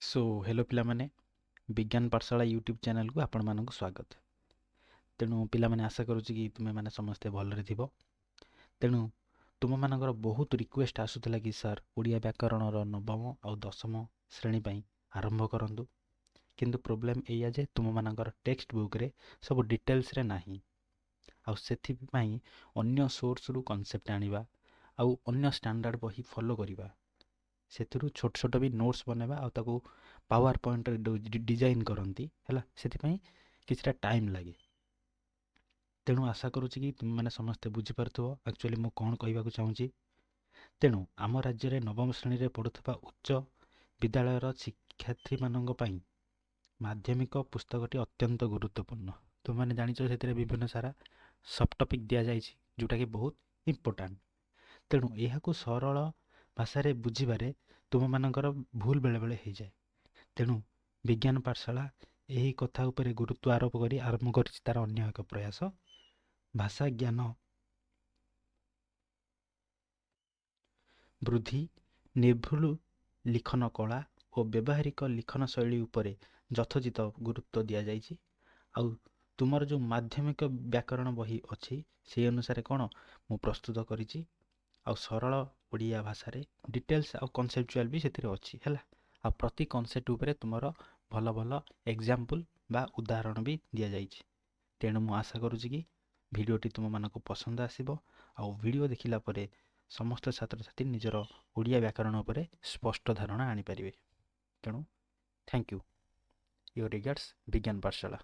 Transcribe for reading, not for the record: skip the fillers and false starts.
So hello पिलामाने विज्ञान पाठशाला YouTube channel को आपण मानक स्वागत। तेणु पिलामाने आशा करुच्ची कि तुमे माने समस्ते भलरे थिबो। तेणु तुम मानकर बहुत रिक्वेस्ट आसुतला कि सर ओडिया व्याकरणर नवम और दशम श्रेणी पई आरंभ करंतु, किंतु प्रॉब्लम एया जे तुम मानकर टेक्स्ट बुक रे सब डिटेल्स रे नाही आ सेथि पई अन्य सोर्स रु कांसेप्ट आनिबा आ अन्य स्टैंडर्ड बही फॉलो करिबा सेथिरु छोट छोट भी नोट्स बनेबा आ ताको पावर पॉइंट रे डिजाइन करंती हैला सेथि किछटा टाइम लागे। तेणु आशा करुच्ची कि तुम मैंने समस्ते बुझीपार्थो एक्चुअली मु कौन कहवाक चाहूँगी। तेणु आम राज्य में नवम श्रेणी में पढ़ुवा उच्च विद्यालयर शिक्षार्थी मानक पई माध्यमिक पुस्तकटी अत्यंत गुरुत्वपूर्ण। तुम मैंने जानिछ से विभिन्न सारा सब टॉपिक दिया जाइछि जोटा कि बहुत इम्पोर्टेंट। तेणु यह सरल भाषा रे बुझीबारे तुम मानकर भूल बेले बेले हो जाए। तेणु विज्ञान पाठशाला यही कथा उपरे गुरुत्व आरोप करी आरंभ कर तार अन्य एक प्रयास भाषा ज्ञान वृद्धि, निर्भुल लिखन कला और व्यावहारिक लिखन शैली उपरे यथोचित गुरुत्व दिया जाइछि। आउ तुमर जो माध्यमिक व्याकरण बही अच्छी से अनुसार कौन मु प्रस्तुत करिछि आ सरल ओडिया भाषा रे डिटेल्स आ कॉन्सेप्चुअल भी सेतिरे अछि हैला। आ प्रति कॉन्सेप्ट उपरे तुमर भल भल एग्जांपल बा उदाहरण भी दिया जाइछि। तेणु मु आशा करुछि कि भिडियोटी तुम मानक पसंद आसीबो आ वीडियो देखिला परे समस्त छात्र छात्री निजर ओडिया व्याकरण उपरे स्पष्ट धारणा आनी परिबे। तेणु थैंक यू। योर रिगार्ड्स विज्ञान पाठशाला।